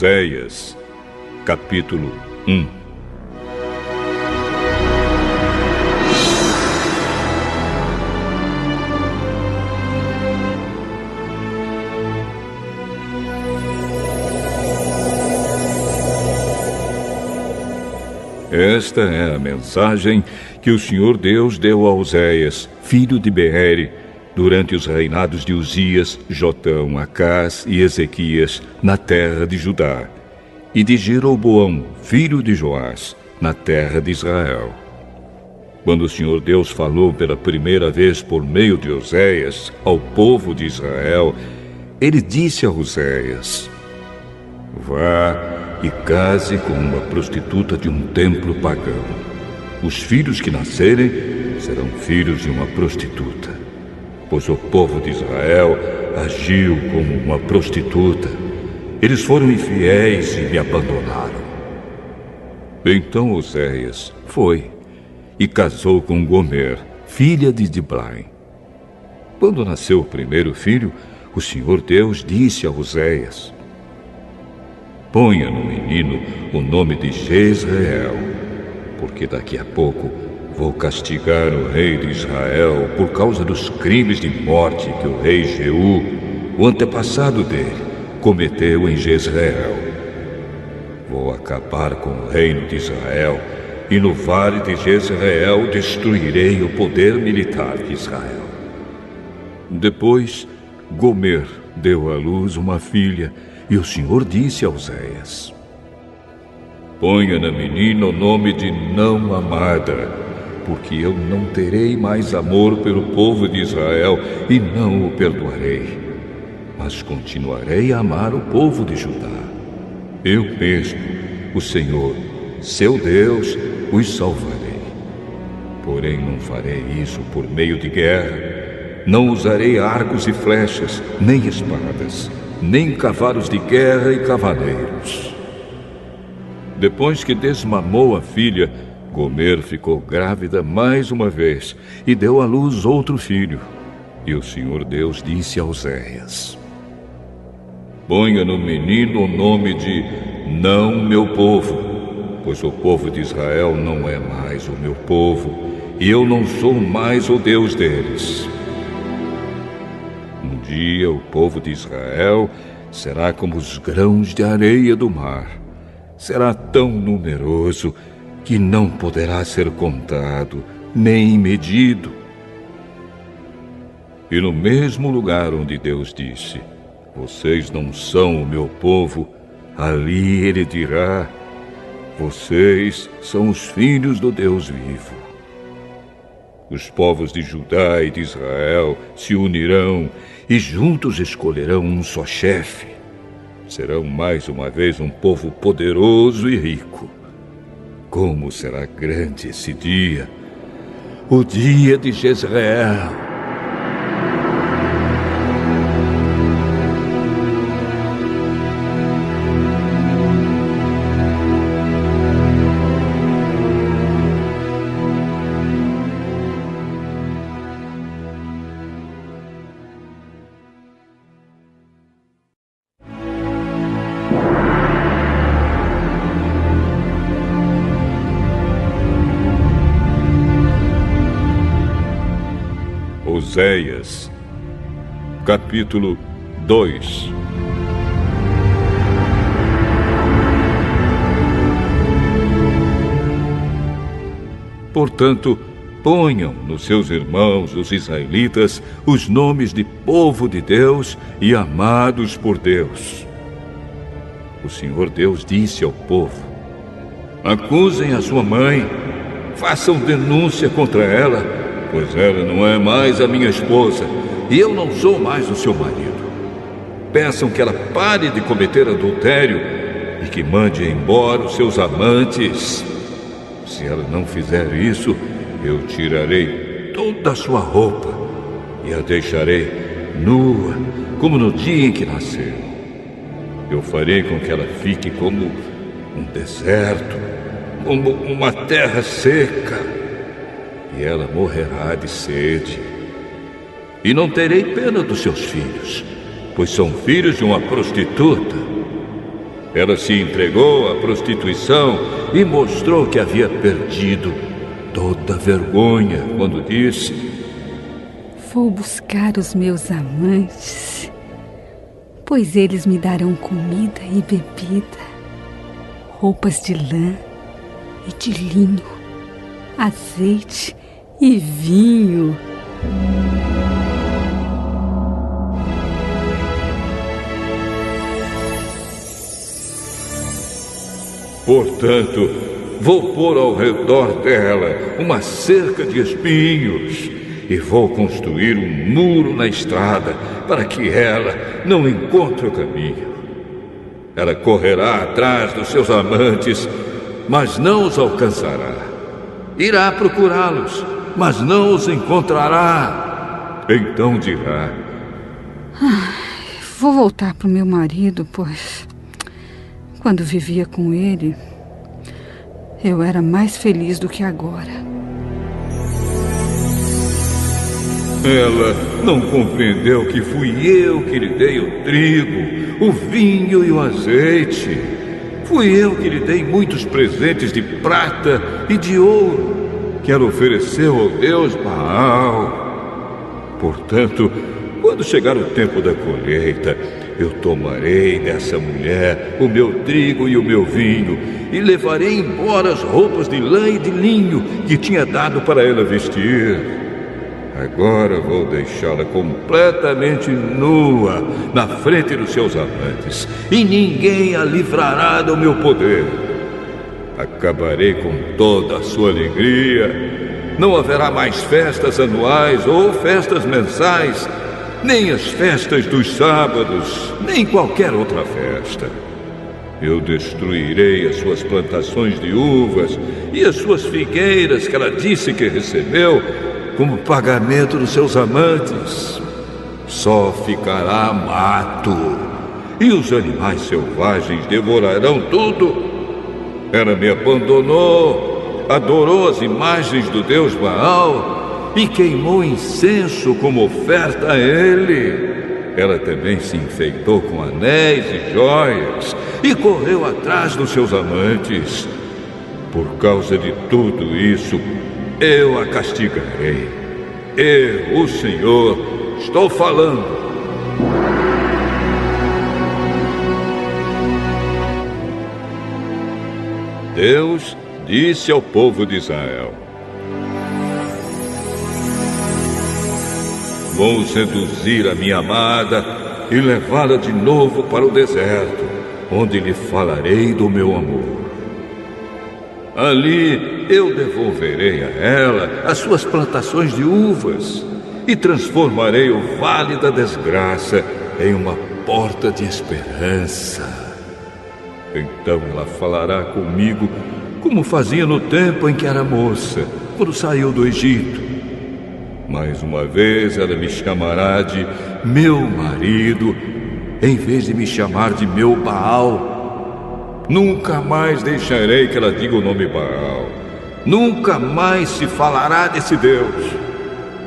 Oséias, capítulo 1. Esta é a mensagem que o Senhor Deus deu a Oséias, filho de Beere, durante os reinados de Uzias, Jotão, Acás e Ezequias, na terra de Judá, e de Jeroboão, filho de Joás, na terra de Israel. Quando o Senhor Deus falou pela primeira vez por meio de Oséias ao povo de Israel, ele disse a Oséias: Vá e case com uma prostituta de um templo pagão. Os filhos que nascerem serão filhos de uma prostituta. Pois o povo de Israel agiu como uma prostituta. Eles foram infiéis e me abandonaram. Então Oséias foi e casou com Gomer, filha de Diblaim. Quando nasceu o primeiro filho, o Senhor Deus disse a Oséias: Ponha no menino o nome de Jezreel, porque daqui a pouco vou castigar o rei de Israel por causa dos crimes de morte que o rei Jeú, o antepassado dele, cometeu em Jezreel. Vou acabar com o reino de Israel e no vale de Jezreel destruirei o poder militar de Israel. Depois, Gomer deu à luz uma filha e o Senhor disse a Oséias: Ponha na menina o nome de não amada, porque eu não terei mais amor pelo povo de Israel e não o perdoarei, mas continuarei a amar o povo de Judá. Eu mesmo, o Senhor, seu Deus, os salvarei. Porém não farei isso por meio de guerra. Não usarei arcos e flechas, nem espadas, nem cavalos de guerra e cavaleiros. Depois que desmamou a filha, Gomer ficou grávida mais uma vez e deu à luz outro filho. E o Senhor Deus disse a Oséias: Ponha no menino o nome de não meu povo, pois o povo de Israel não é mais o meu povo, e eu não sou mais o Deus deles. Um dia o povo de Israel será como os grãos de areia do mar. Será tão numeroso que não poderá ser contado, nem medido. E no mesmo lugar onde Deus disse: Vocês não são o meu povo, ali ele dirá: Vocês são os filhos do Deus vivo. Os povos de Judá e de Israel se unirão e juntos escolherão um só chefe. Serão mais uma vez um povo poderoso e rico. Como será grande esse dia, o dia de Jezreel. Oséias, capítulo 2. Portanto, ponham nos seus irmãos, os israelitas, os nomes de povo de Deus e amados por Deus. O Senhor Deus disse ao povo: Acusem a sua mãe, façam denúncia contra ela, pois ela não é mais a minha esposa, e eu não sou mais o seu marido. Peçam que ela pare de cometer adultério e que mande embora os seus amantes. Se ela não fizer isso, eu tirarei toda a sua roupa e a deixarei nua, como no dia em que nasceu. Eu farei com que ela fique como um deserto, como uma terra seca, e ela morrerá de sede. E não terei pena dos seus filhos, pois são filhos de uma prostituta. Ela se entregou à prostituição e mostrou que havia perdido toda a vergonha quando disse: vou buscar os meus amantes, pois eles me darão comida e bebida, roupas de lã e de linho, azeite e vinho. Portanto, vou pôr ao redor dela uma cerca de espinhos e vou construir um muro na estrada para que ela não encontre o caminho. Ela correrá atrás dos seus amantes, mas não os alcançará. Irá procurá-los, mas não os encontrará. Então dirá: vou voltar para o meu marido, pois quando vivia com ele, eu era mais feliz do que agora. Ela não compreendeu que fui eu que lhe dei o trigo, o vinho e o azeite. Fui eu que lhe dei muitos presentes de prata e de ouro, que ela ofereceu ao deus Baal. Portanto, quando chegar o tempo da colheita, eu tomarei dessa mulher o meu trigo e o meu vinho e levarei embora as roupas de lã e de linho que tinha dado para ela vestir. Agora vou deixá-la completamente nua na frente dos seus amantes e ninguém a livrará do meu poder. Acabarei com toda a sua alegria. Não haverá mais festas anuais ou festas mensais, nem as festas dos sábados, nem qualquer outra festa. Eu destruirei as suas plantações de uvas e as suas figueiras que ela disse que recebeu como pagamento dos seus amantes. Só ficará mato, e os animais selvagens devorarão tudo. Ela me abandonou, adorou as imagens do deus Baal e queimou incenso como oferta a ele. Ela também se enfeitou com anéis e joias e correu atrás dos seus amantes. Por causa de tudo isso, eu a castigarei. Eu, o Senhor, estou falando. Deus disse ao povo de Israel: vou seduzir a minha amada e levá-la de novo para o deserto, onde lhe falarei do meu amor. Ali eu devolverei a ela as suas plantações de uvas e transformarei o vale da desgraça em uma porta de esperança. Então ela falará comigo como fazia no tempo em que era moça, quando saiu do Egito. Mais uma vez ela me chamará de meu marido, em vez de me chamar de meu Baal. Nunca mais deixarei que ela diga o nome Baal. Nunca mais se falará desse Deus.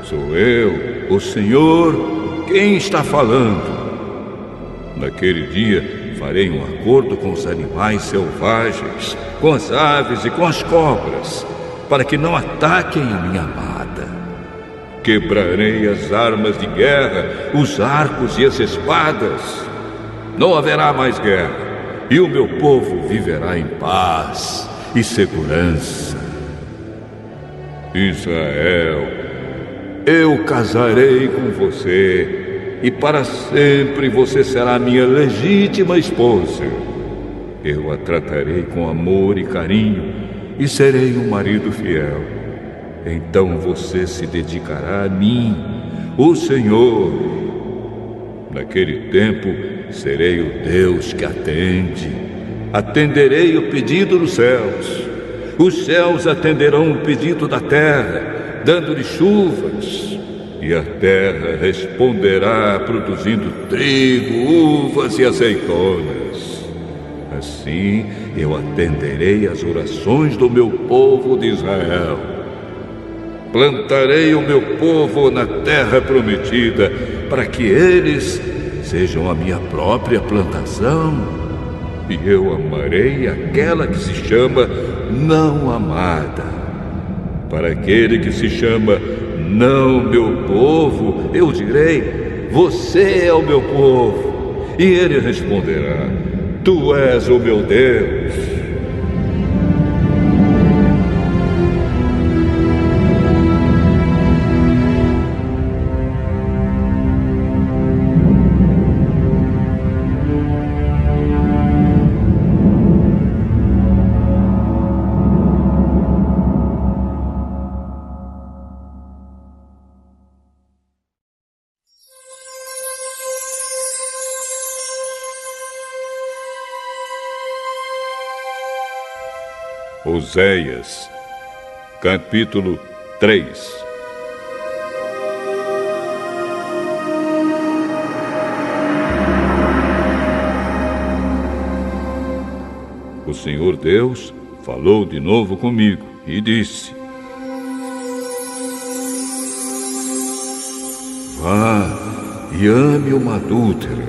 Sou eu, o Senhor, quem está falando. Naquele dia farei um acordo com os animais selvagens, com as aves e com as cobras, para que não ataquem a minha amada. Quebrarei as armas de guerra, os arcos e as espadas. Não haverá mais guerra, e o meu povo viverá em paz e segurança. Israel, eu casarei com você, e para sempre você será minha legítima esposa. Eu a tratarei com amor e carinho, e serei um marido fiel. Então você se dedicará a mim, o Senhor. Naquele tempo, serei o Deus que atende. Atenderei o pedido dos céus. Os céus atenderão o pedido da terra, dando-lhe chuvas. E a terra responderá produzindo trigo, uvas e azeitonas. Assim eu atenderei às orações do meu povo de Israel. Plantarei o meu povo na terra prometida, para que eles sejam a minha própria plantação. e eu amarei aquela que se chama não amada. Para aquele que se chama não meu povo, eu direi: você é o meu povo. E ele responderá: tu és o meu Deus. Oséias, capítulo 3. O Senhor Deus falou de novo comigo e disse: vá e ame uma adúltera,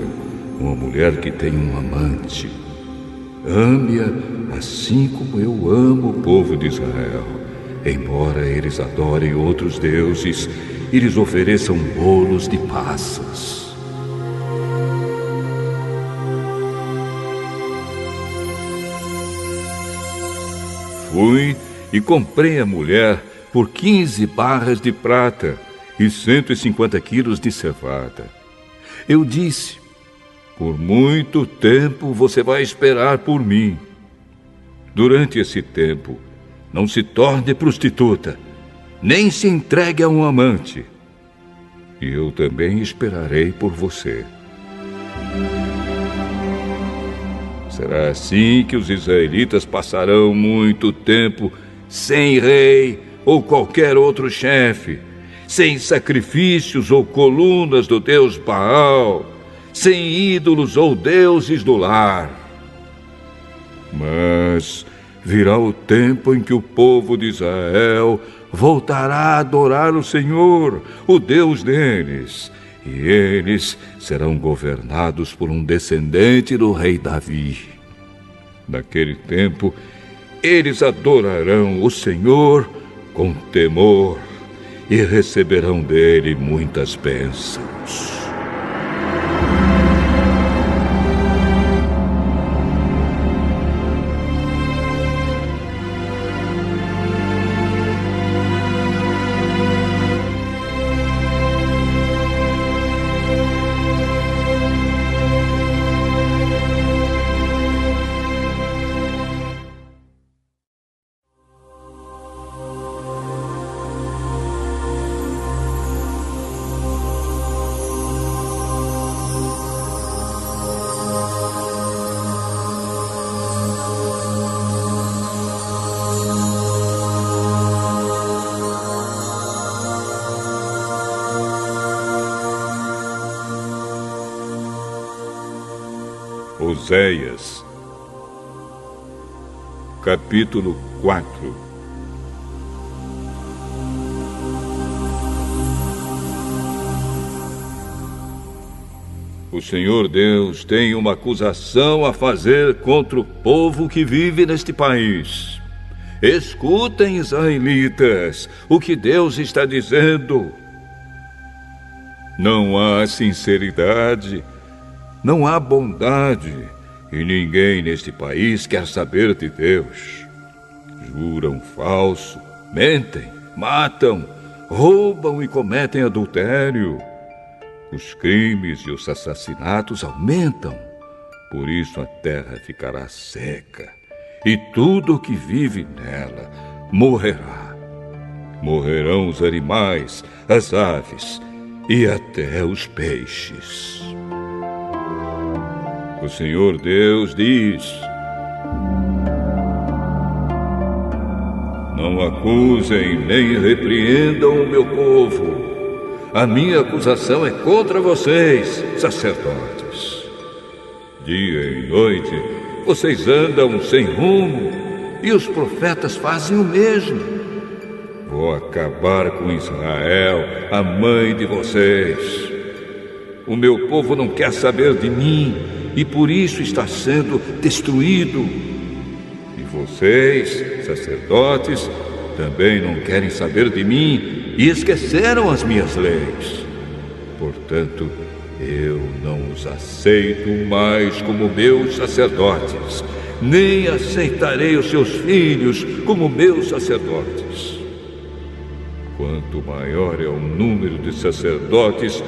uma mulher que tem um amante. Ame-a assim como eu amo o povo de Israel, embora eles adorem outros deuses e lhes ofereçam bolos de passas. Fui e comprei a mulher por 15 barras de prata e 150 quilos de cevada. Eu disse: por muito tempo você vai esperar por mim. Durante esse tempo, não se torne prostituta, nem se entregue a um amante. E eu também esperarei por você. Será assim que os israelitas passarão muito tempo sem rei ou qualquer outro chefe, sem sacrifícios ou colunas do deus Baal, sem ídolos ou deuses do lar. Mas virá o tempo em que o povo de Israel voltará a adorar o Senhor, o Deus deles, e eles serão governados por um descendente do rei Davi. Naquele tempo, eles adorarão o Senhor com temor e receberão dele muitas bênçãos. Oséias, capítulo 4. O Senhor Deus tem uma acusação a fazer contra o povo que vive neste país. Escutem, israelitas, o que Deus está dizendo. Não há sinceridade, não há bondade, e ninguém neste país quer saber de Deus. Juram falso, mentem, matam, roubam e cometem adultério. Os crimes e os assassinatos aumentam, por isso a terra ficará seca, e tudo o que vive nela morrerá. Morrerão os animais, as aves e até os peixes. O Senhor Deus diz: não acusem nem repreendam o meu povo. A minha acusação é contra vocês, sacerdotes. Dia e noite vocês andam sem rumo, e os profetas fazem o mesmo. Vou acabar com Israel, a mãe de vocês. O meu povo não quer saber de mim, e por isso está sendo destruído. E vocês, sacerdotes, também não querem saber de mim e esqueceram as minhas leis. Portanto, eu não os aceito mais como meus sacerdotes, nem aceitarei os seus filhos como meus sacerdotes. Quanto maior é o número de sacerdotes,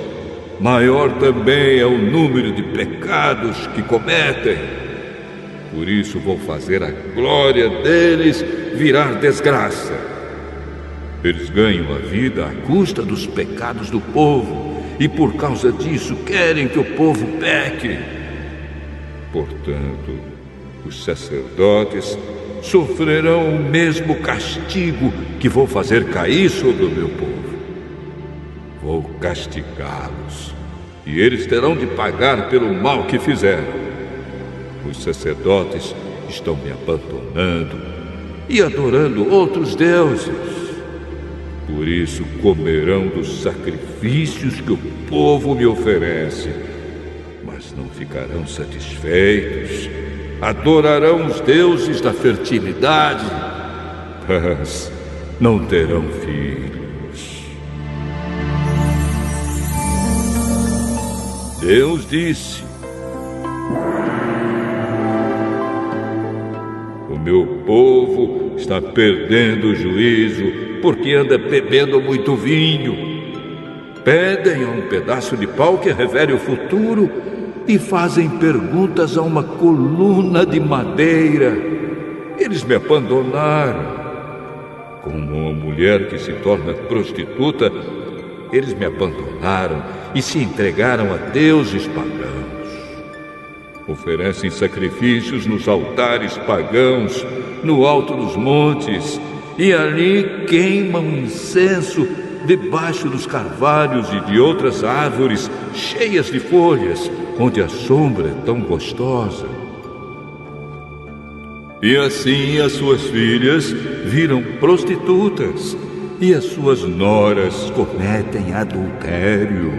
maior também é o número de pecados que cometem. Por isso vou fazer a glória deles virar desgraça. Eles ganham a vida à custa dos pecados do povo, e por causa disso querem que o povo peque. Portanto, os sacerdotes sofrerão o mesmo castigo que vou fazer cair sobre o meu povo. Vou castigá-los, e eles terão de pagar pelo mal que fizeram. Os sacerdotes estão me abandonando e adorando outros deuses. Por isso comerão dos sacrifícios que o povo me oferece, mas não ficarão satisfeitos. Adorarão os deuses da fertilidade, mas não terão filhos. Deus disse: o meu povo está perdendo o juízo porque anda bebendo muito vinho. Pedem a um pedaço de pau que revele o futuro e fazem perguntas a uma coluna de madeira. Eles me abandonaram. Como uma mulher que se torna prostituta, eles me abandonaram e se entregaram a deuses pagãos. Oferecem sacrifícios nos altares pagãos, no alto dos montes, e ali queimam incenso debaixo dos carvalhos e de outras árvores cheias de folhas, onde a sombra é tão gostosa. E assim as suas filhas viram prostitutas, e as suas noras cometem adultério.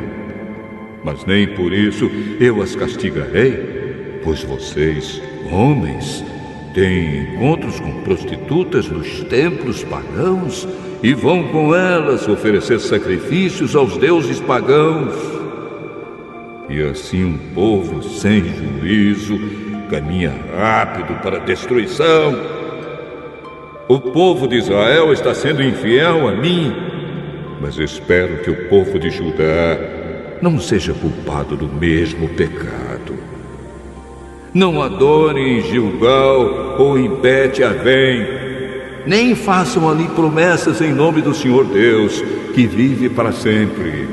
Mas nem por isso eu as castigarei, pois vocês, homens, têm encontros com prostitutas nos templos pagãos e vão com elas oferecer sacrifícios aos deuses pagãos. E assim um povo sem juízo caminha rápido para a destruição. O povo de Israel está sendo infiel a mim, mas espero que o povo de Judá não seja culpado do mesmo pecado. Não adorem em Gilgal ou em Bet-Avém, nem façam ali promessas em nome do Senhor Deus, que vive para sempre.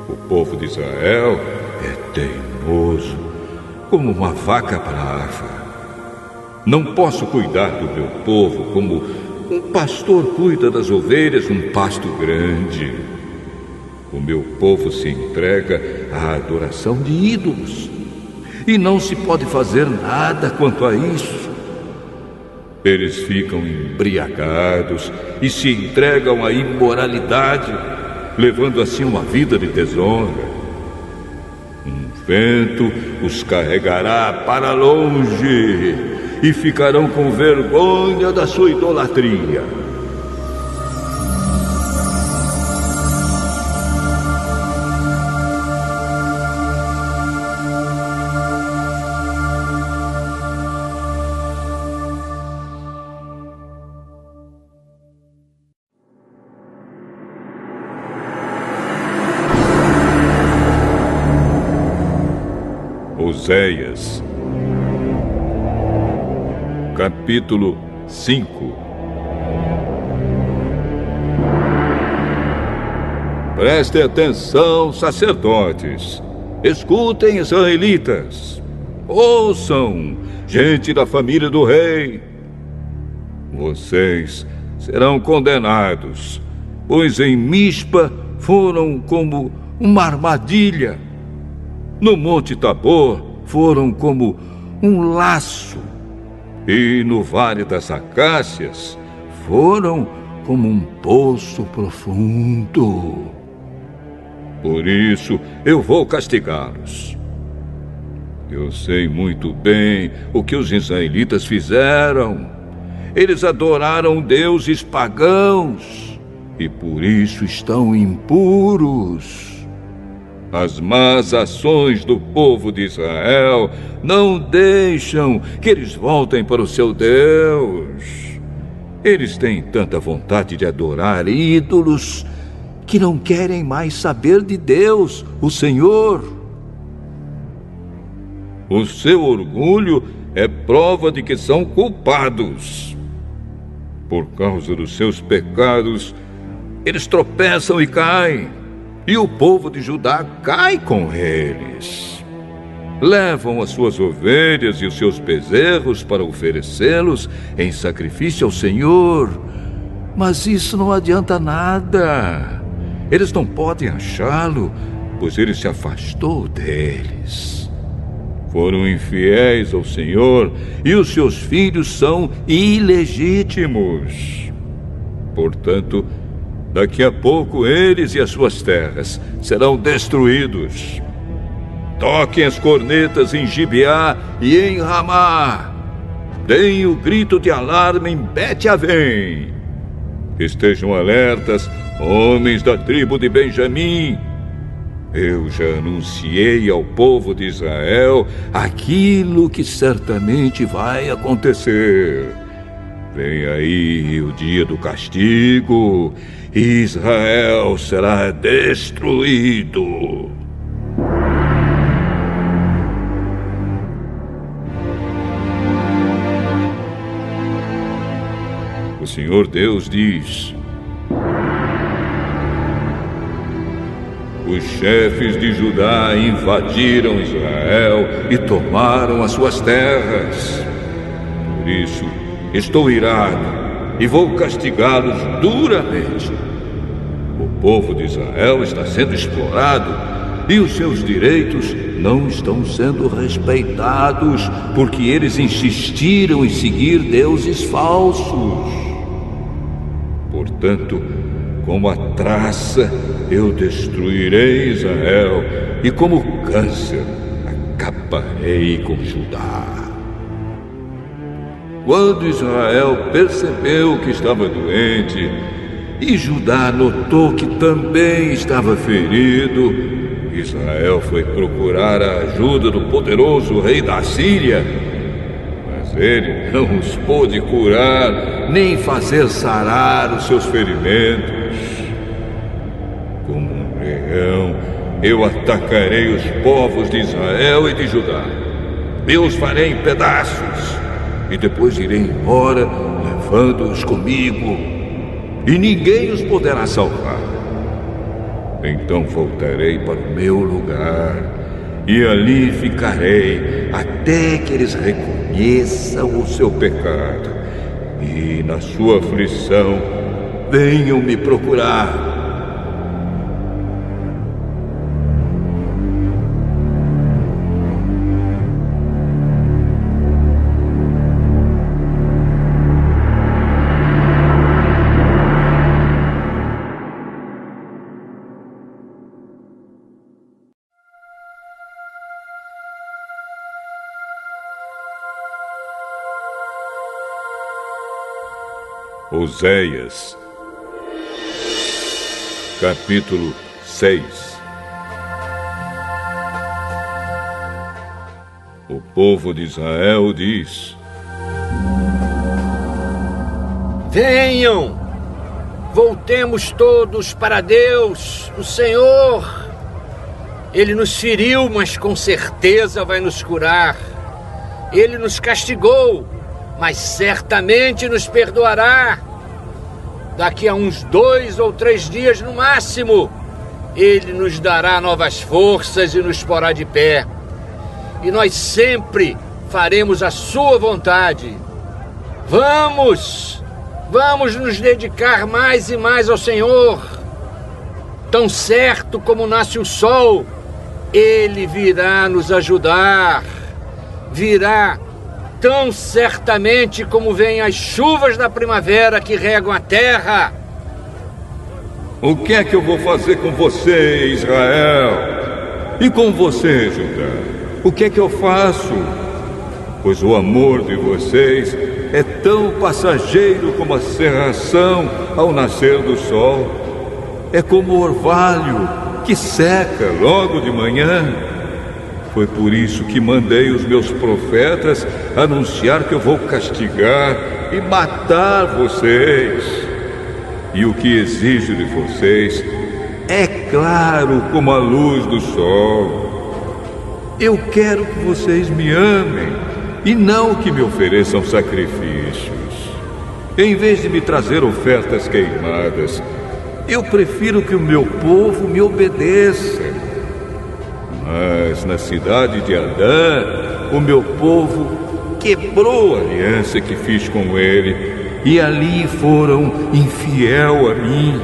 O povo de Israel é teimoso, como uma vaca brava. Não posso cuidar do meu povo como um pastor cuida das ovelhas num pasto grande. O meu povo se entrega à adoração de ídolos, e não se pode fazer nada quanto a isso. Eles ficam embriagados e se entregam à imoralidade, levando assim uma vida de desonra. Um vento os carregará para longe e ficarão com vergonha da sua idolatria. Oséias, capítulo 5. Prestem atenção, sacerdotes. Escutem, israelitas. Ouçam, gente da família do rei. Vocês serão condenados, pois em Mispa foram como uma armadilha. No Monte Tabor foram como um laço, e no Vale das Acácias foram como um poço profundo. Por isso eu vou castigá-los. Eu sei muito bem o que os israelitas fizeram. Eles adoraram deuses pagãos e por isso estão impuros. As más ações do povo de Israel não deixam que eles voltem para o seu Deus. Eles têm tanta vontade de adorar ídolos que não querem mais saber de Deus, o Senhor. O seu orgulho é prova de que são culpados. Por causa dos seus pecados, eles tropeçam e caem, e o povo de Judá cai com eles. Levam as suas ovelhas e os seus bezerros para oferecê-los em sacrifício ao Senhor, mas isso não adianta nada. Eles não podem achá-lo, pois ele se afastou deles. Foram infiéis ao Senhor e os seus filhos são ilegítimos. Portanto, daqui a pouco eles e as suas terras serão destruídos. Toquem as cornetas em Gibeá e em Ramá. Deem o grito de alarme em Bet-Avém. Estejam alertas, homens da tribo de Benjamim. Eu já anunciei ao povo de Israel aquilo que certamente vai acontecer. Vem aí o dia do castigo, e Israel será destruído. O Senhor Deus diz: os chefes de Judá invadiram Israel e tomaram as suas terras. Por isso, estou irado e vou castigá-los duramente. O povo de Israel está sendo explorado e os seus direitos não estão sendo respeitados porque eles insistiram em seguir deuses falsos. Portanto, como a traça, eu destruirei Israel, e como câncer, acabarei com Judá. Quando Israel percebeu que estava doente, e Judá notou que também estava ferido, Israel foi procurar a ajuda do poderoso rei da Síria. Mas ele não os pôde curar, nem fazer sarar os seus ferimentos. Como um leão, eu atacarei os povos de Israel e de Judá. Eu os farei em pedaços, e depois irei embora, levando-os comigo, e ninguém os poderá salvar. Então voltarei para o meu lugar, e ali ficarei até que eles reconheçam o seu pecado, e na sua aflição venham me procurar. Oséias, capítulo 6. O povo de Israel diz: venham, voltemos todos para Deus, o Senhor. Ele nos feriu, mas com certeza vai nos curar. Ele nos castigou, mas certamente nos perdoará. Daqui a uns 2 ou 3 dias no máximo, Ele nos dará novas forças e nos porá de pé. E nós sempre faremos a sua vontade. Vamos nos dedicar mais e mais ao Senhor. Tão certo como nasce o sol, Ele virá nos ajudar. Virá tão certamente como vêm as chuvas da primavera que regam a terra. O que é que eu vou fazer com você, Israel? E com você, Judá? o que é que eu faço? Pois o amor de vocês é tão passageiro como a cerração ao nascer do sol. É como o orvalho que seca logo de manhã. Foi por isso que mandei os meus profetas anunciar que eu vou castigar e matar vocês. E o que exijo de vocês é claro como a luz do sol. Eu quero que vocês me amem e não que me ofereçam sacrifícios. Em vez de me trazer ofertas queimadas, eu prefiro que o meu povo me obedeça. Mas na cidade de Adã, o meu povo quebrou a aliança que fiz com ele, e ali foram infiel a mim.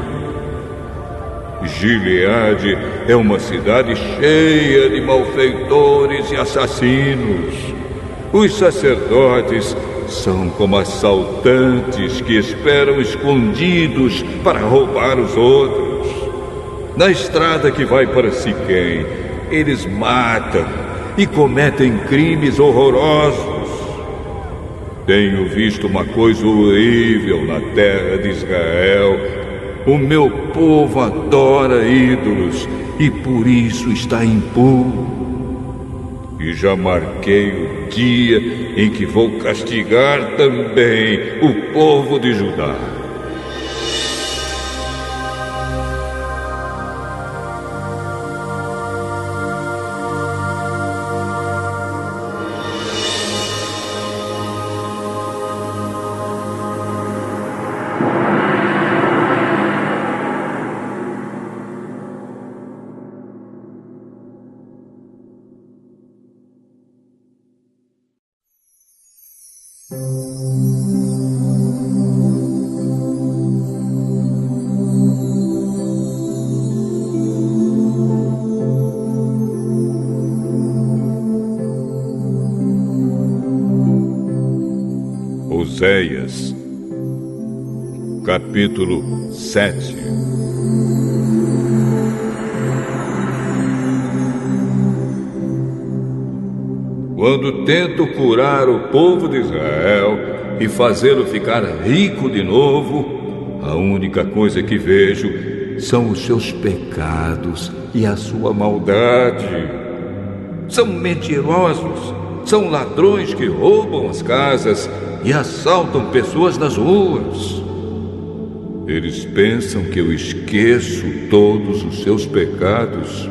Gileade é uma cidade cheia de malfeitores e assassinos. Os sacerdotes são como assaltantes que esperam escondidos para roubar os outros. Na estrada que vai para Siquém, eles matam e cometem crimes horrorosos. Tenho visto uma coisa horrível na terra de Israel. O meu povo adora ídolos e por isso está impuro. E já marquei o dia em que vou castigar também o povo de Judá. Oséias, capítulo 7. Quando tento curar o povo de Israel e fazê-lo ficar rico de novo, a única coisa que vejo são os seus pecados e a sua maldade. São mentirosos, são ladrões que roubam as casas e assaltam pessoas nas ruas. Eles pensam que eu esqueço todos os seus pecados.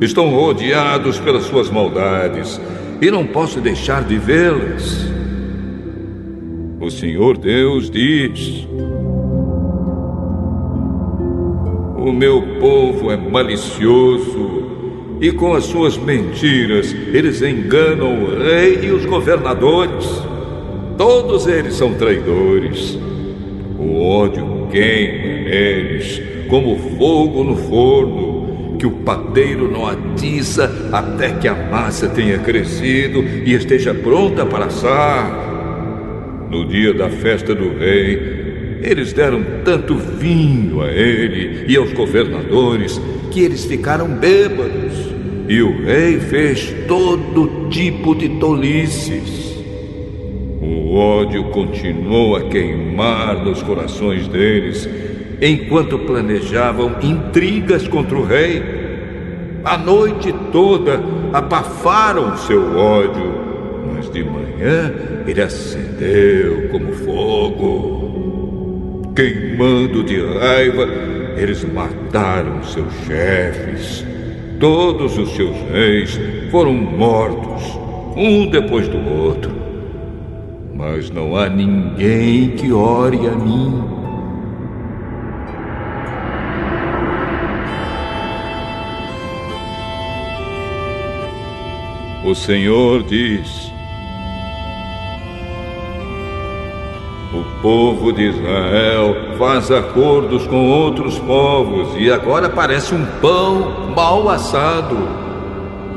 Estão rodeados pelas suas maldades e não posso deixar de vê-las. O Senhor Deus diz: o meu povo é malicioso e com as suas mentiras eles enganam o rei e os governadores. Todos eles são traidores. O ódio queima neles como fogo no forno, que o padeiro não atiça até que a massa tenha crescido e esteja pronta para assar. No dia da festa do rei, eles deram tanto vinho a ele e aos governadores que eles ficaram bêbados, e o rei fez todo tipo de tolices. O ódio continuou a queimar nos corações deles, enquanto planejavam intrigas contra o rei. A noite toda abafaram seu ódio, mas de manhã ele acendeu como fogo. Queimando de raiva, eles mataram seus chefes. Todos os seus reis foram mortos, um depois do outro. Mas não há ninguém que ore a mim. O Senhor diz: o povo de Israel faz acordos com outros povos e agora parece um pão mal assado.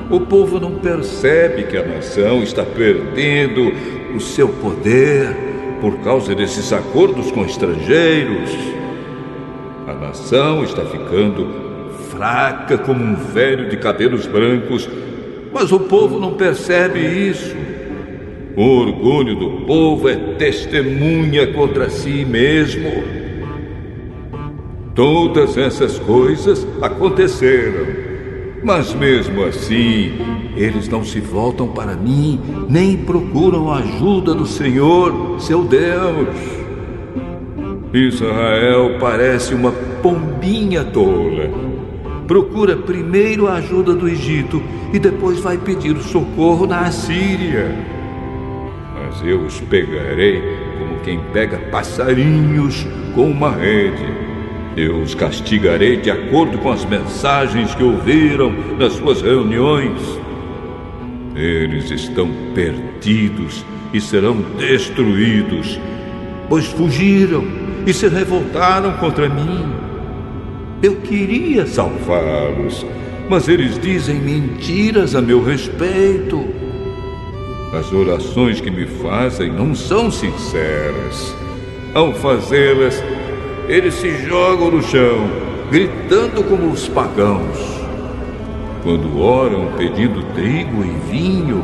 O povo não percebe que a nação está perdendo o seu poder por causa desses acordos com estrangeiros. A nação está ficando fraca como um velho de cabelos brancos Mas o povo não percebe isso. O orgulho do povo é testemunha contra si mesmo. Todas essas coisas aconteceram, mas mesmo assim, eles não se voltam para mim, nem procuram a ajuda do Senhor, seu Deus. Israel parece uma pombinha tola. Procura primeiro a ajuda do Egito e depois vai pedir o socorro na Assíria. Mas eu os pegarei como quem pega passarinhos com uma rede. Eu os castigarei de acordo com as mensagens que ouviram nas suas reuniões. Eles estão perdidos e serão destruídos, pois fugiram e se revoltaram contra mim. Eu queria salvá-los, mas eles dizem mentiras a meu respeito. As orações que me fazem não são sinceras. Ao fazê-las, eles se jogam no chão, gritando como os pagãos. Quando oram pedindo trigo e vinho,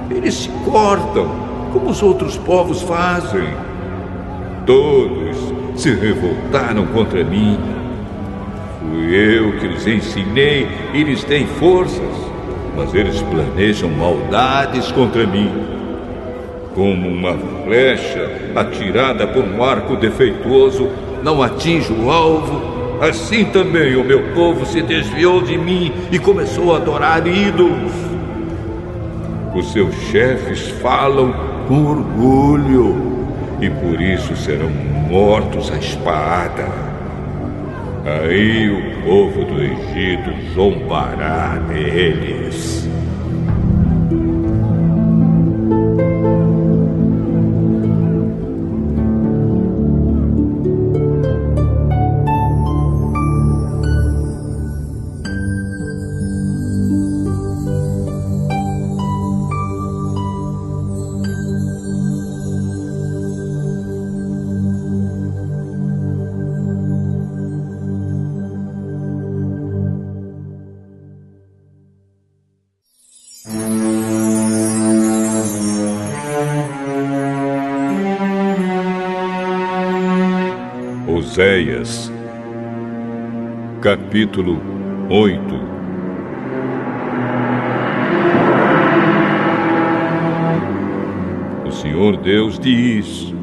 eles se cortam, como os outros povos fazem. Todos se revoltaram contra mim. Fui eu que lhes ensinei e lhes dei forças, mas eles planejam maldades contra mim. Como uma flecha atirada por um arco defeituoso não atinge o alvo, assim também o meu povo se desviou de mim e começou a adorar ídolos. Os seus chefes falam com orgulho e por isso serão mortos à espada. Aí o povo do Egito zombará deles. Oséias, capítulo 8. O Senhor Deus diz: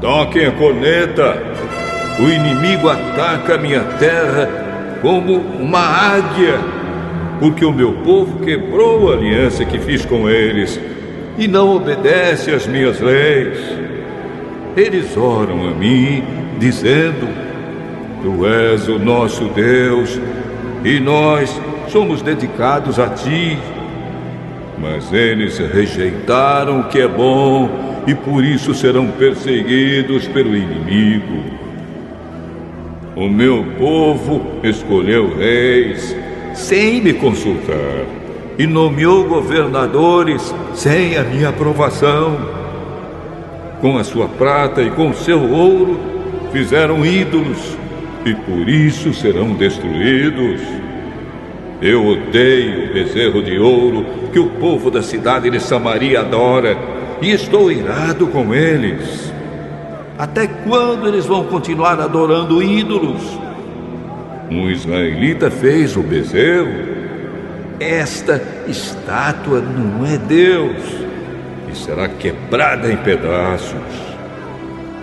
toquem a corneta, o inimigo ataca a minha terra como uma águia, porque o meu povo quebrou a aliança que fiz com eles e não obedece às minhas leis. Eles oram a mim, dizendo: Tu és o nosso Deus, e nós somos dedicados a Ti. Mas eles rejeitaram o que é bom, e por isso serão perseguidos pelo inimigo. O meu povo escolheu reis sem me consultar, e nomeou governadores sem a minha aprovação. Com a sua prata e com o seu ouro fizeram ídolos, e por isso serão destruídos. Eu odeio o bezerro de ouro que o povo da cidade de Samaria adora, e estou irado com eles. Até quando eles vão continuar adorando ídolos? Um israelita fez o bezerro. Esta estátua não é Deus, e será quebrada em pedaços.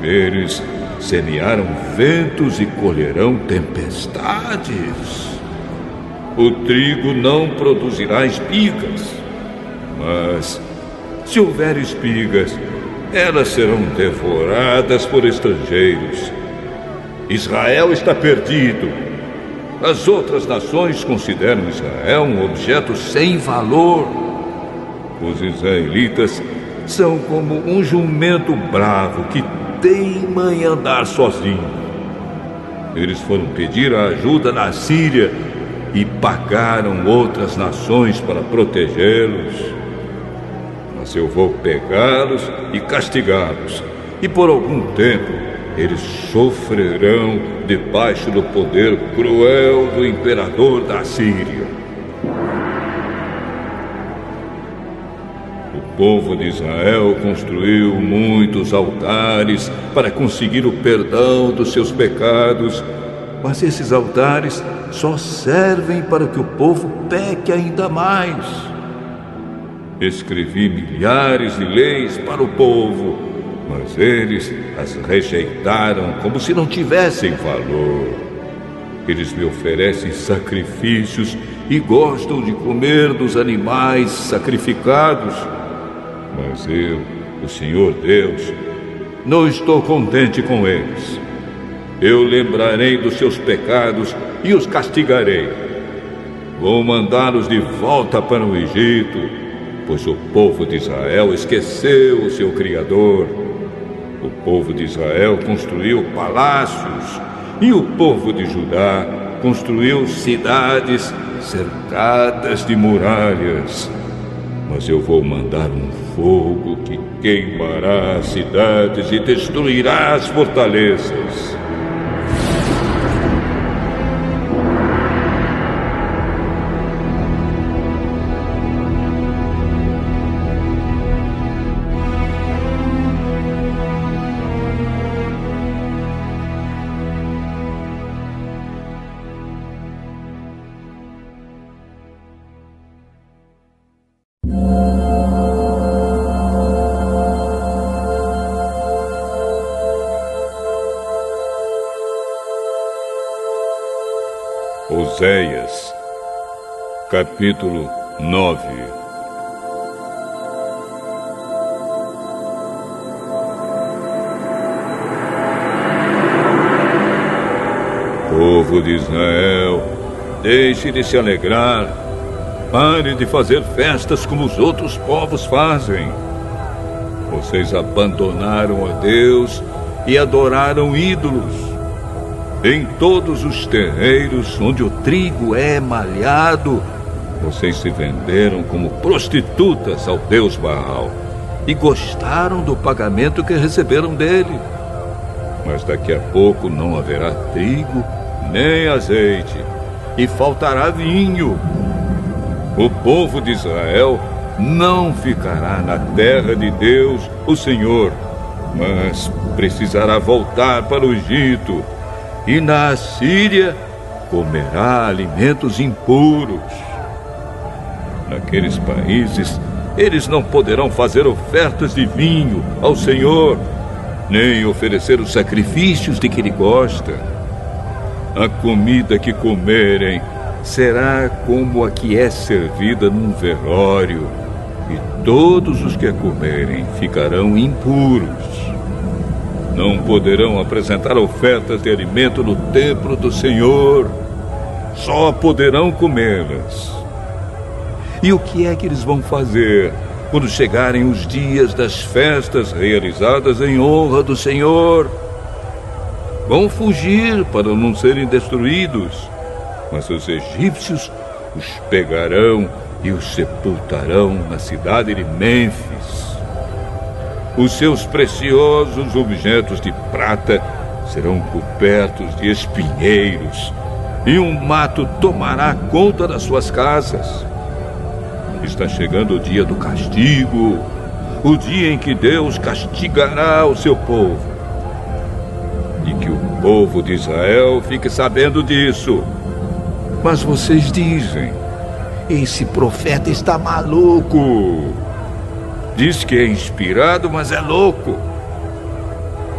Eles semearam ventos e colherão tempestades. O trigo não produzirá espigas, mas se houver espigas, elas serão devoradas por estrangeiros. Israel está perdido. As outras nações consideram Israel um objeto sem valor. Os israelitas são como um jumento bravo que teima em andar sozinho. Eles foram pedir a ajuda na Síria e pagaram outras nações para protegê-los. Mas eu vou pegá-los e castigá-los, e por algum tempo eles sofrerão debaixo do poder cruel do imperador da Síria. O povo de Israel construiu muitos altares para conseguir o perdão dos seus pecados, mas esses altares só servem para que o povo peque ainda mais. Escrevi milhares de leis para o povo, mas eles as rejeitaram como se não tivessem valor. Eles me oferecem sacrifícios e gostam de comer dos animais sacrificados. Mas eu, o Senhor Deus, não estou contente com eles. Eu lembrarei dos seus pecados e os castigarei. Vou mandá-los de volta para o Egito, pois o povo de Israel esqueceu o seu Criador. O povo de Israel construiu palácios e o povo de Judá construiu cidades cercadas de muralhas. Mas eu vou mandar um fogo que queimará as cidades e destruirá as fortalezas. Oséias, capítulo 9. Povo de Israel, deixe de se alegrar. Pare de fazer festas como os outros povos fazem. Vocês abandonaram a Deus e adoraram ídolos. Em todos os terreiros onde o trigo é malhado, vocês se venderam como prostitutas ao Deus Baal e gostaram do pagamento que receberam dele. Mas daqui a pouco não haverá trigo nem azeite e faltará vinho. O povo de Israel não ficará na terra de Deus, o Senhor, mas precisará voltar para o Egito. E na Assíria comerá alimentos impuros. Naqueles países, eles não poderão fazer ofertas de vinho ao Senhor, nem oferecer os sacrifícios de que Ele gosta. A comida que comerem será como a que é servida num velório, e todos os que a comerem ficarão impuros. Não poderão apresentar ofertas de alimento no templo do Senhor. Só poderão comê-las. E o que é que eles vão fazer quando chegarem os dias das festas realizadas em honra do Senhor? Vão fugir para não serem destruídos, mas os egípcios os pegarão e os sepultarão na cidade de Mênfis. Os seus preciosos objetos de prata serão cobertos de espinheiros, e um mato tomará conta das suas casas. Está chegando o dia do castigo, o dia em que Deus castigará o seu povo. E que o povo de Israel fique sabendo disso. Mas vocês dizem: esse profeta está maluco. Diz que é inspirado, mas é louco.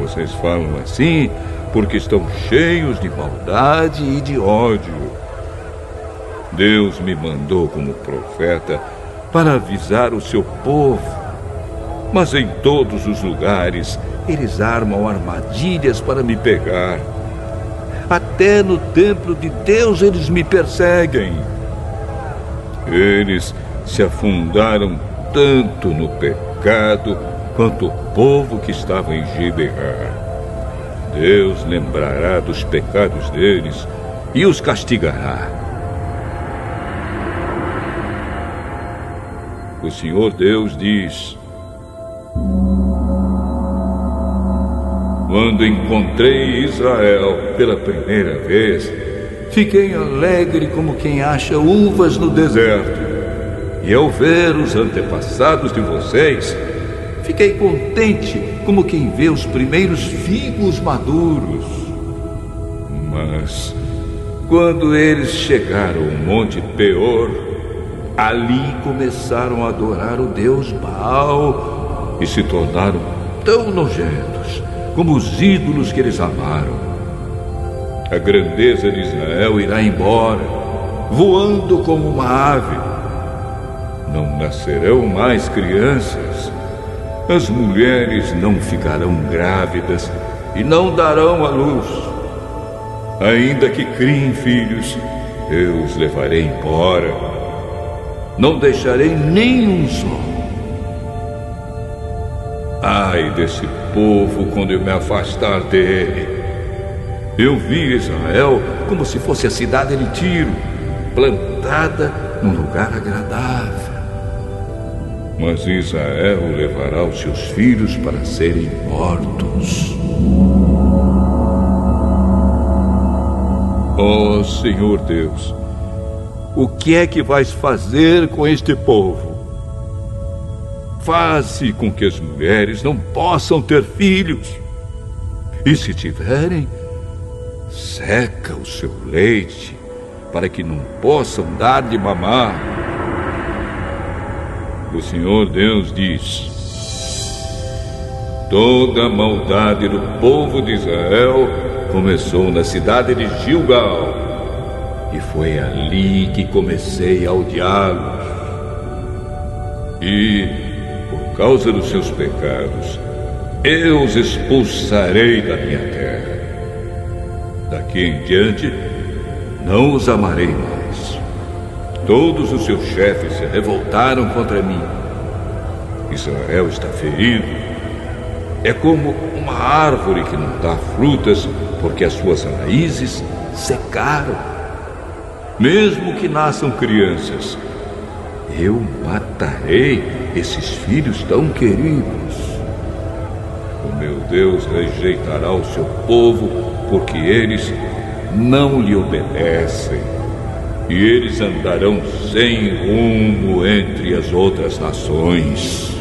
Vocês falam assim porque estão cheios de maldade e de ódio. Deus me mandou como profeta para avisar o seu povo. Mas em todos os lugares eles armam armadilhas para me pegar. Até no templo de Deus eles me perseguem. Eles se afundaram tanto no pecado quanto o povo que estava em Gibeá. Deus lembrará dos pecados deles e os castigará. O Senhor Deus diz: Quando encontrei Israel pela primeira vez, fiquei alegre como quem acha uvas no deserto. E ao ver os antepassados de vocês, fiquei contente como quem vê os primeiros figos maduros. Mas quando eles chegaram ao Monte Peor, ali começaram a adorar o deus Baal e se tornaram tão nojentos como os ídolos que eles amaram. A grandeza de Israel irá embora, voando como uma ave. Não nascerão mais crianças. As mulheres não ficarão grávidas e não darão à luz. Ainda que criem filhos, eu os levarei embora. Não deixarei nenhum só. Ai desse povo quando eu me afastar dele. Eu vi Israel como se fosse a cidade de Tiro, plantada num lugar agradável. Mas Israel levará os seus filhos para serem mortos. Ó Senhor Deus, o que é que vais fazer com este povo? Faze com que as mulheres não possam ter filhos. E se tiverem, seca o seu leite, para que não possam dar de mamar. O Senhor Deus diz: toda a maldade do povo de Israel começou na cidade de Gilgal, e foi ali que comecei a odiá-los. E, por causa dos seus pecados, eu os expulsarei da minha terra. Daqui em diante, não os amarei mais. Todos os seus chefes se revoltaram contra mim. Israel está ferido. É como uma árvore que não dá frutas porque as suas raízes secaram. Mesmo que nasçam crianças, eu matarei esses filhos tão queridos. O meu Deus rejeitará o seu povo porque eles não lhe obedecem. E eles andarão sem rumo entre as outras nações.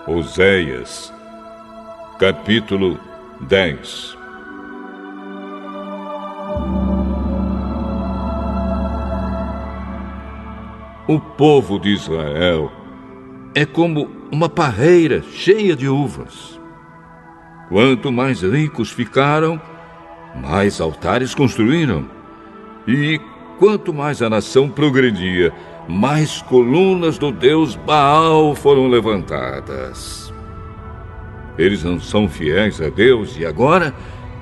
Oséias, capítulo 10. O povo de Israel é como uma parreira cheia de uvas. Quanto mais ricos ficaram, mais altares construíram. E quanto mais a nação progredia, mais colunas do deus Baal foram levantadas. Eles não são fiéis a Deus e agora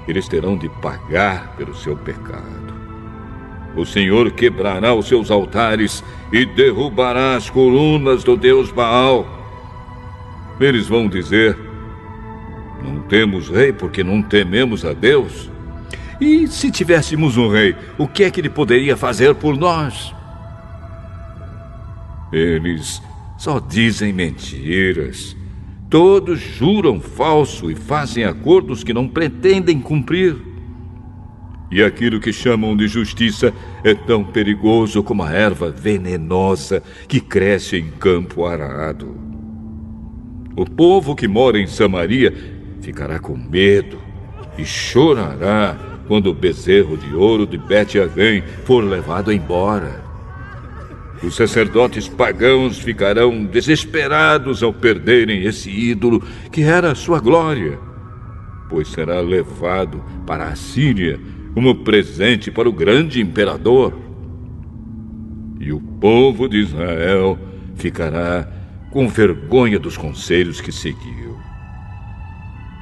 eles terão de pagar pelo seu pecado. O Senhor quebrará os seus altares e derrubará as colunas do deus Baal. Eles vão dizer: não temos rei porque não tememos a Deus. E se tivéssemos um rei, o que é que ele poderia fazer por nós? Eles só dizem mentiras. Todos juram falso e fazem acordos que não pretendem cumprir. E aquilo que chamam de justiça é tão perigoso como a erva venenosa que cresce em campo arado. O povo que mora em Samaria ficará com medo e chorará quando o bezerro de ouro de Bet-Avém for levado embora. Os sacerdotes pagãos ficarão desesperados ao perderem esse ídolo que era a sua glória, pois será levado para a Síria como presente para o grande imperador. E o povo de Israel ficará com vergonha dos conselhos que seguiu.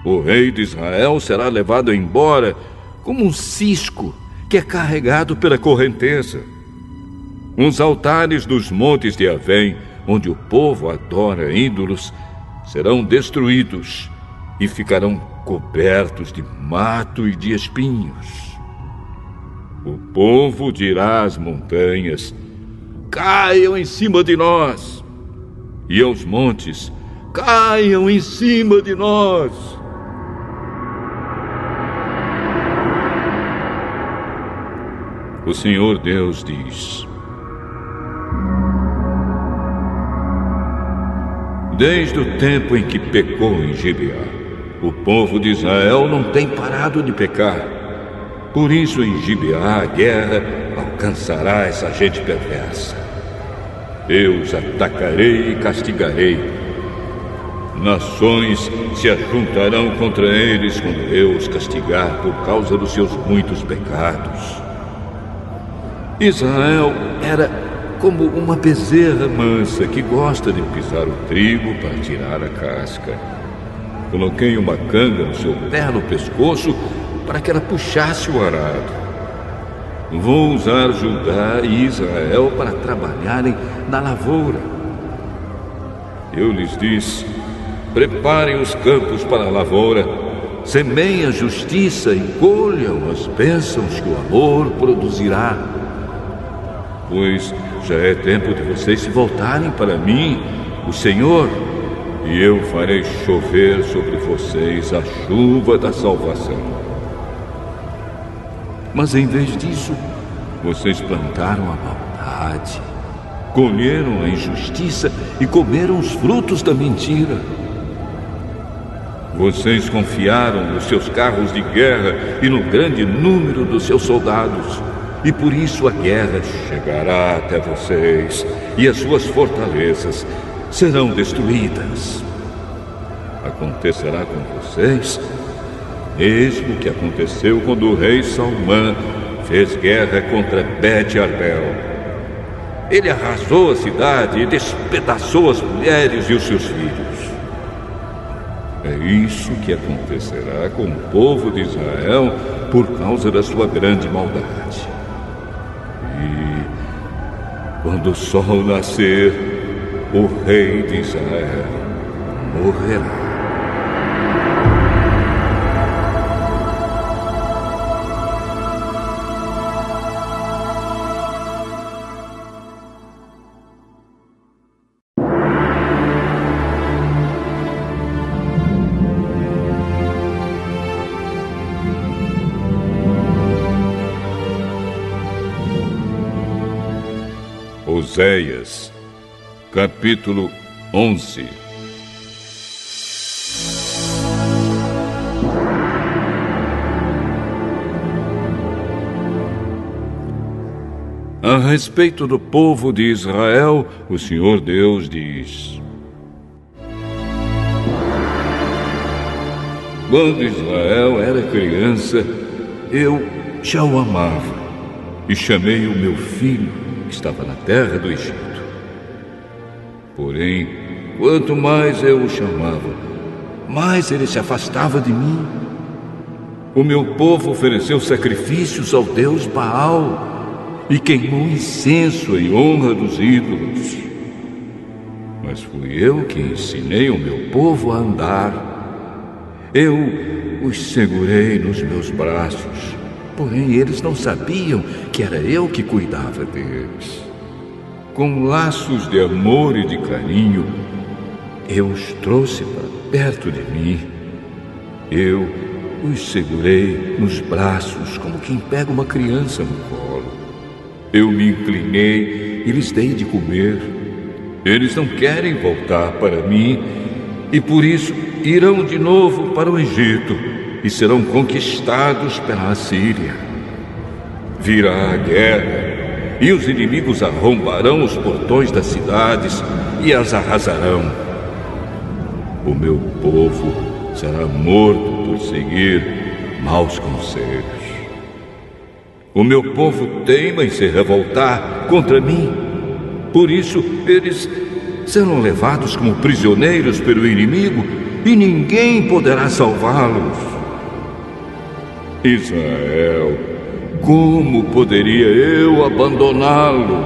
O rei de Israel será levado embora como um cisco que é carregado pela correnteza. Os altares dos montes de Avém, onde o povo adora ídolos, serão destruídos e ficarão cobertos de mato e de espinhos. O povo dirá às montanhas: caiam em cima de nós, e aos montes: caiam em cima de nós. O Senhor Deus diz: desde o tempo em que pecou em Gibeá, o povo de Israel não tem parado de pecar. Por isso, em Gibeá, a guerra alcançará essa gente perversa. Eu os atacarei e castigarei. Nações se ajuntarão contra eles quando eu os castigar por causa dos seus muitos pecados. Israel era como uma bezerra mansa que gosta de pisar o trigo para tirar a casca. Coloquei uma canga no seu belo pescoço para que ela puxasse o arado. Vou usar Judá e Israel para trabalharem na lavoura. Eu lhes disse: preparem os campos para a lavoura, semeiem a justiça e colham as bênçãos que o amor produzirá. Pois já é tempo de vocês se voltarem para mim, o Senhor, e eu farei chover sobre vocês a chuva da salvação. Mas em vez disso, vocês plantaram a maldade, colheram a injustiça e comeram os frutos da mentira. Vocês confiaram nos seus carros de guerra e no grande número dos seus soldados. E por isso a guerra chegará até vocês, e as suas fortalezas serão destruídas. Acontecerá com vocês mesmo que aconteceu quando o rei Salmã fez guerra contra Bet-Arbel. Ele arrasou a cidade e despedaçou as mulheres e os seus filhos. É isso que acontecerá com o povo de Israel por causa da sua grande maldade. E quando o sol nascer, o rei de Israel morrerá. Oséias, capítulo 11. A respeito do povo de Israel, o Senhor Deus diz: quando Israel era criança, eu já o amava e chamei o meu filho que estava na terra do Egito. Porém, quanto mais eu o chamava, mais ele se afastava de mim. O meu povo ofereceu sacrifícios ao Deus Baal e queimou incenso em honra dos ídolos. Mas fui eu que ensinei o meu povo a andar. Eu os segurei nos meus braços. Porém, eles não sabiam que era eu que cuidava deles. Com laços de amor e de carinho, eu os trouxe para perto de mim. Eu os segurei nos braços como quem pega uma criança no colo. Eu me inclinei e lhes dei de comer. Eles não querem voltar para mim e por isso irão de novo para o Egito e serão conquistados pela Assíria. Virá a guerra, e os inimigos arrombarão os portões das cidades e as arrasarão. O meu povo será morto por seguir maus conselhos. O meu povo teima em se revoltar contra mim. Por isso, eles serão levados como prisioneiros pelo inimigo e ninguém poderá salvá-los. Israel Como poderia eu abandoná-lo?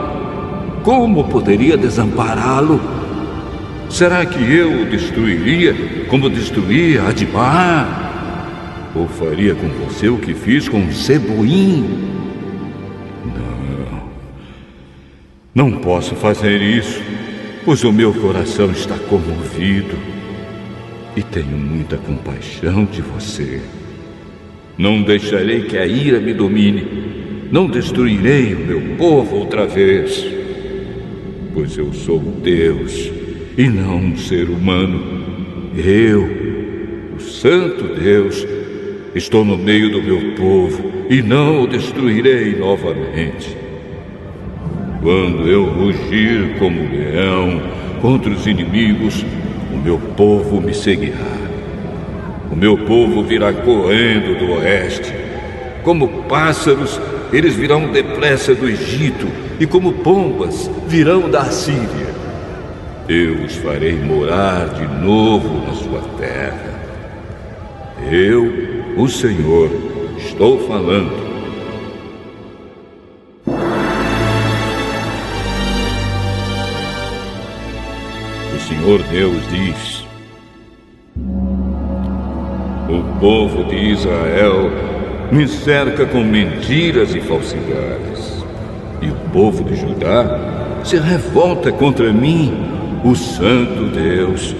Como poderia desampará-lo? Será que eu o destruiria como destruí Adimá? Ou faria com você o que fiz com Zeboim? Não posso fazer isso, pois o meu coração está comovido e tenho muita compaixão de você. Não deixarei que a ira me domine, não destruirei o meu povo outra vez, pois eu sou Deus e não um ser humano. Eu, o Santo Deus, estou no meio do meu povo e não o destruirei novamente. Quando eu rugir como leão contra os inimigos, o meu povo me seguirá. O meu povo virá correndo do oeste. Como pássaros, eles virão depressa do Egito, e como pombas, virão da Assíria. Eu os farei morar de novo na sua terra. Eu, o Senhor, estou falando. O Senhor Deus diz: o povo de Israel me cerca com mentiras e falsidades, e o povo de Judá se revolta contra mim, o Santo Deus,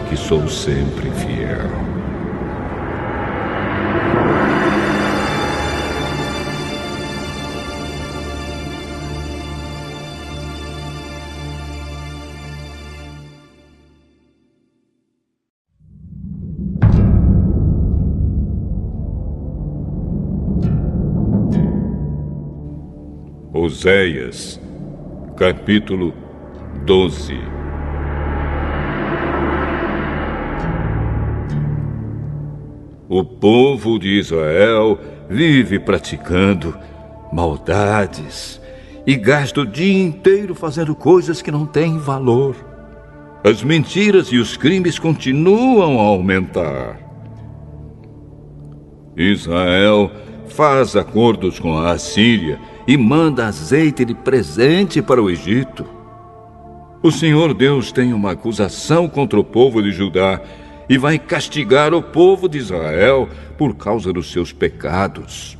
que sou sempre fiel. Oséias, capítulo 12. O povo de Israel vive praticando maldades e gasta o dia inteiro fazendo coisas que não têm valor. As mentiras e os crimes continuam a aumentar. Israel faz acordos com a Assíria e manda azeite de presente para o Egito. O Senhor Deus tem uma acusação contra o povo de Judá e vai castigar o povo de Israel por causa dos seus pecados.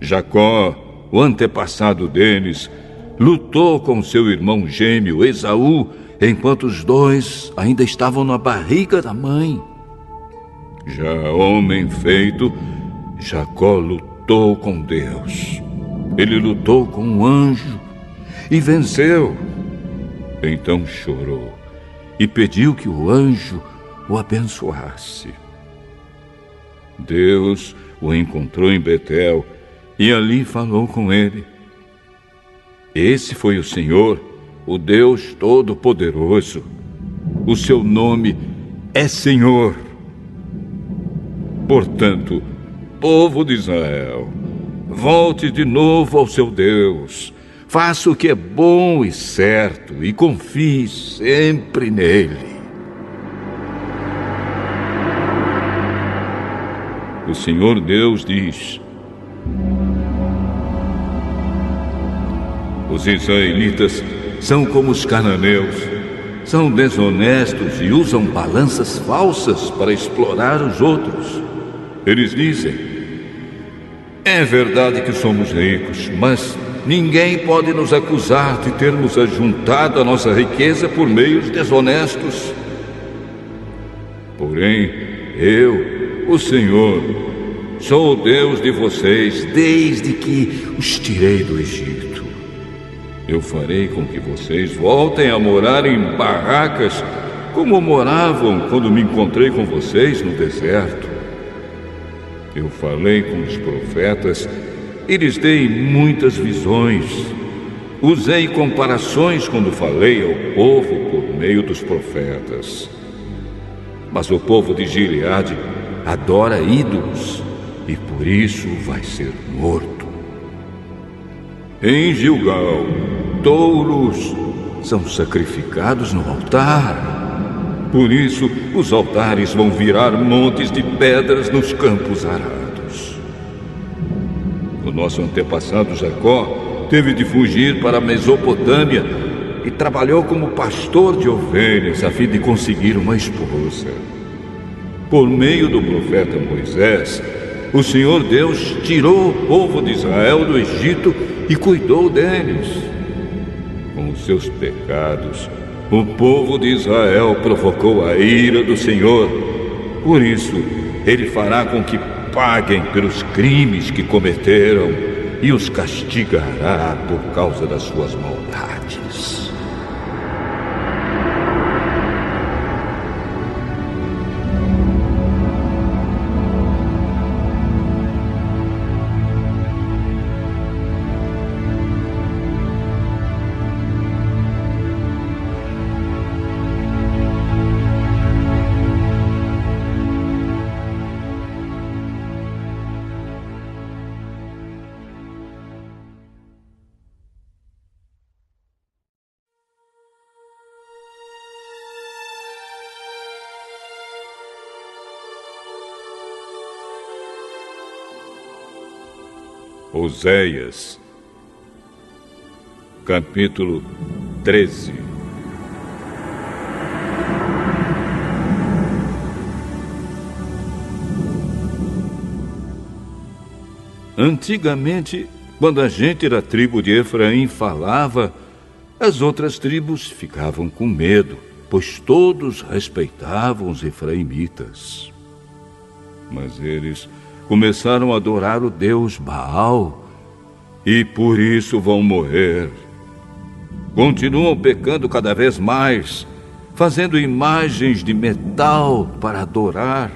Jacó, o antepassado deles, lutou com seu irmão gêmeo Esaú enquanto os dois ainda estavam na barriga da mãe. Já homem feito, Jacó lutou com Deus. Ele lutou com um anjo e venceu. Então chorou e pediu que o anjo o abençoasse. Deus o encontrou em Betel e ali falou com ele. Esse foi o Senhor, o Deus Todo-Poderoso. O seu nome é Senhor. Portanto, povo de Israel, volte de novo ao seu Deus. Faça o que é bom e certo e confie sempre nele. O Senhor Deus diz: os israelitas são como os cananeus. São desonestos e usam balanças falsas para explorar os outros. Eles dizem: é verdade que somos ricos, mas ninguém pode nos acusar de termos ajuntado a nossa riqueza por meios desonestos. Porém, eu, o Senhor, sou o Deus de vocês desde que os tirei do Egito. Eu farei com que vocês voltem a morar em barracas como moravam quando me encontrei com vocês no deserto. Eu falei com os profetas e lhes dei muitas visões. Usei comparações quando falei ao povo por meio dos profetas. Mas o povo de Gileade adora ídolos e por isso vai ser morto. Em Gilgal, touros são sacrificados no altar. Por isso, os altares vão virar montes de pedras nos campos arados. O nosso antepassado Jacó teve de fugir para a Mesopotâmia e trabalhou como pastor de ovelhas a fim de conseguir uma esposa. Por meio do profeta Moisés, o Senhor Deus tirou o povo de Israel do Egito e cuidou deles. Com os seus pecados, o povo de Israel provocou a ira do Senhor. Por isso, ele fará com que paguem pelos crimes que cometeram e os castigará por causa das suas maldades. Oséias, capítulo 13. Antigamente, quando a gente da tribo de Efraim falava, as outras tribos ficavam com medo, pois todos respeitavam os efraimitas. Mas eles começaram a adorar o deus Baal e por isso vão morrer. Continuam pecando cada vez mais, fazendo imagens de metal para adorar.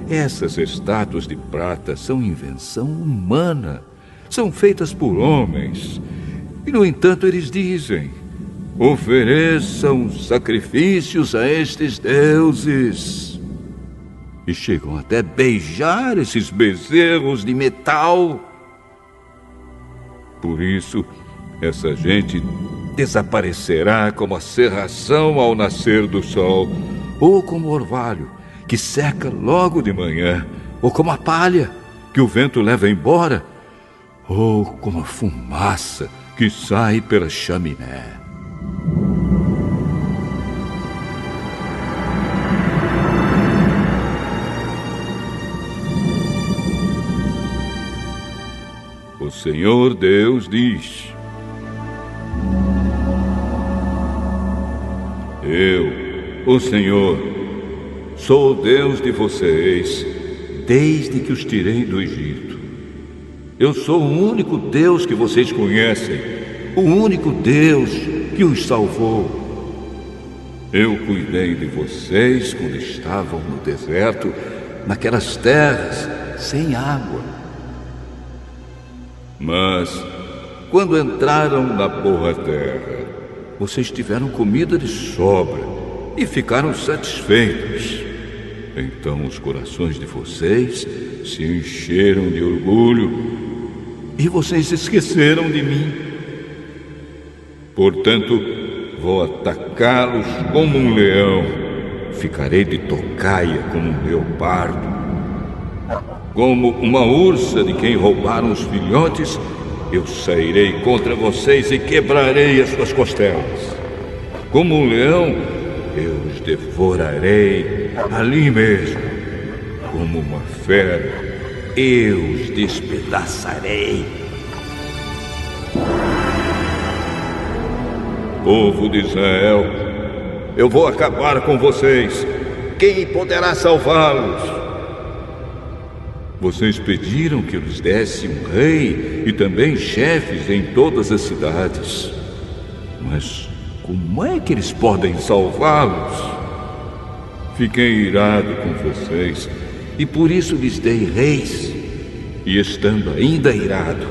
Essas estátuas de prata são invenção humana, são feitas por homens. E, no entanto, eles dizem: ofereçam sacrifícios a estes deuses. E chegam até beijar esses bezerros de metal. Por isso, essa gente desaparecerá como a cerração ao nascer do sol, ou como o orvalho, que seca logo de manhã, ou como a palha, que o vento leva embora, ou como a fumaça que sai pela chaminé. O Senhor Deus diz: eu, o Senhor, sou o Deus de vocês, desde que os tirei do Egito. Eu sou o único Deus que vocês conhecem, o único Deus que os salvou. Eu cuidei de vocês quando estavam no deserto, naquelas terras sem água. Mas, quando entraram na boa terra, vocês tiveram comida de sobra e ficaram satisfeitos. Então os corações de vocês se encheram de orgulho e vocês esqueceram de mim. Portanto, vou atacá-los como um leão, ficarei de tocaia como um leopardo. Como uma ursa de quem roubaram os filhotes, eu sairei contra vocês e quebrarei as suas costelas. Como um leão, eu os devorarei ali mesmo. Como uma fera, eu os despedaçarei. Povo de Israel, eu vou acabar com vocês. Quem poderá salvá-los? Vocês pediram que eu lhes desse um rei e também chefes em todas as cidades. Mas como é que eles podem salvá-los? Fiquei irado com vocês e por isso lhes dei reis. E estando ainda irado,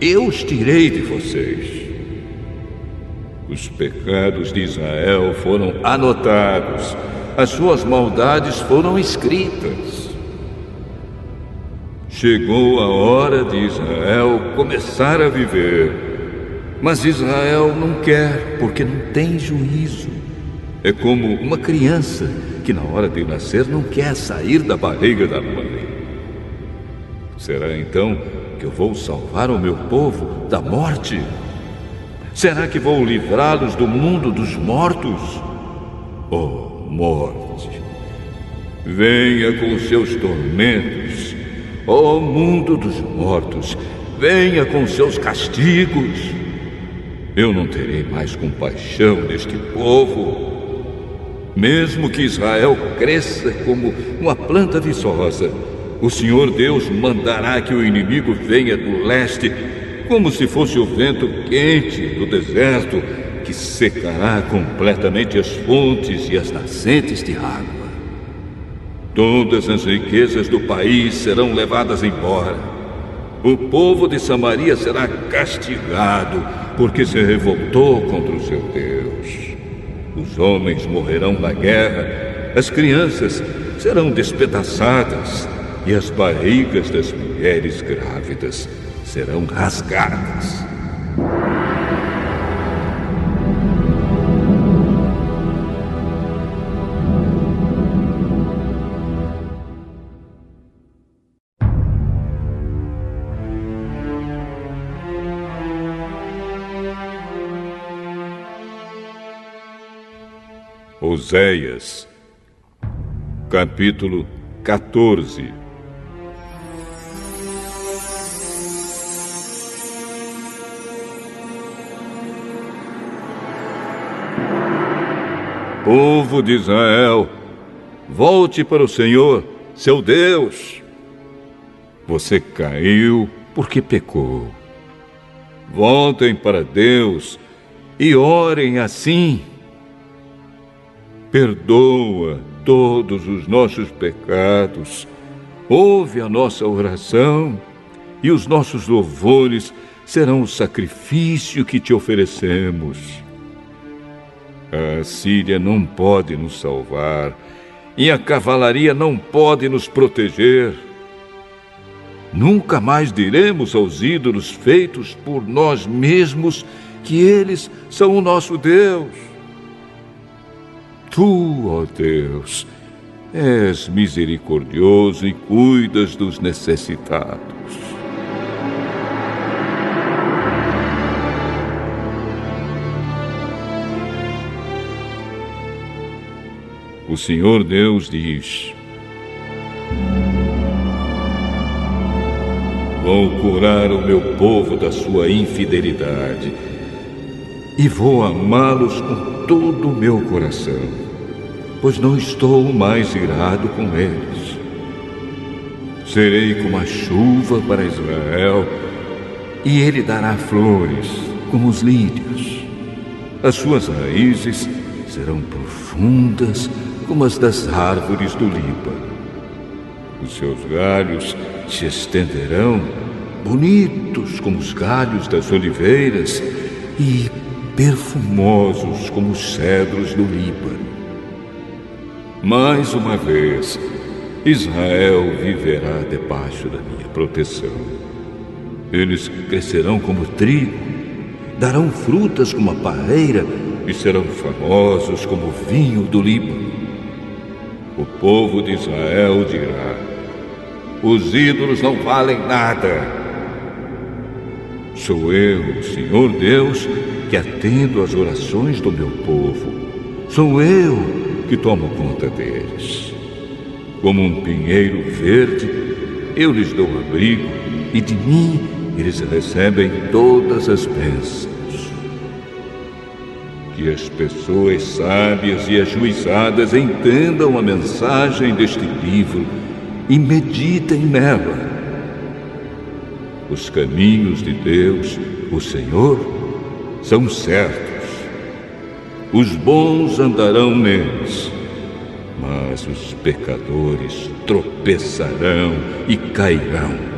eu os tirei de vocês. Os pecados de Israel foram anotados, as suas maldades foram escritas. Chegou a hora de Israel começar a viver. Mas Israel não quer, porque não tem juízo. É como uma criança que na hora de nascer não quer sair da barriga da mãe. Será então que eu vou salvar o meu povo da morte? Será que vou livrá-los do mundo dos mortos? Oh, morte, venha com seus tormentos. Oh, mundo dos mortos, venha com seus castigos. Eu não terei mais compaixão deste povo. Mesmo que Israel cresça como uma planta viçosa, o Senhor Deus mandará que o inimigo venha do leste, como se fosse o vento quente do deserto, que secará completamente as fontes e as nascentes de água. Todas as riquezas do país serão levadas embora. O povo de Samaria será castigado, porque se revoltou contra o seu Deus. Os homens morrerão na guerra, as crianças serão despedaçadas e as barrigas das mulheres grávidas serão rasgadas. Oséias, capítulo 14. Povo de Israel, volte para o Senhor, seu Deus. Você caiu porque pecou. Voltem para Deus e orem assim. Perdoa todos os nossos pecados, ouve a nossa oração, e os nossos louvores serão o sacrifício que te oferecemos. A Síria não pode nos salvar, e a cavalaria não pode nos proteger. Nunca mais diremos aos ídolos feitos por nós mesmos que eles são o nosso Deus. Tu, ó Deus, és misericordioso e cuidas dos necessitados. O Senhor Deus diz: vou curar o meu povo da sua infidelidade e vou amá-los com todo o meu coração, pois não estou mais irado com eles. Serei como a chuva para Israel, e ele dará flores como os lírios. As suas raízes serão profundas como as das árvores do Líbano. Os seus galhos se estenderão, bonitos como os galhos das oliveiras e perfumosos como os cedros do Líbano. Mais uma vez, Israel viverá debaixo da minha proteção. Eles crescerão como trigo, darão frutas como a parreira e serão famosos como o vinho do Líbano. O povo de Israel dirá: os ídolos não valem nada. Sou eu, o Senhor Deus, que atendo às orações do meu povo. Sou eu que tomo conta deles. Como um pinheiro verde, eu lhes dou abrigo, e de mim eles recebem todas as bênçãos. Que as pessoas sábias e ajuizadas entendam a mensagem deste livro e meditem nela. Os caminhos de Deus, o Senhor, são certos. Os bons andarão neles, mas os pecadores tropeçarão e cairão.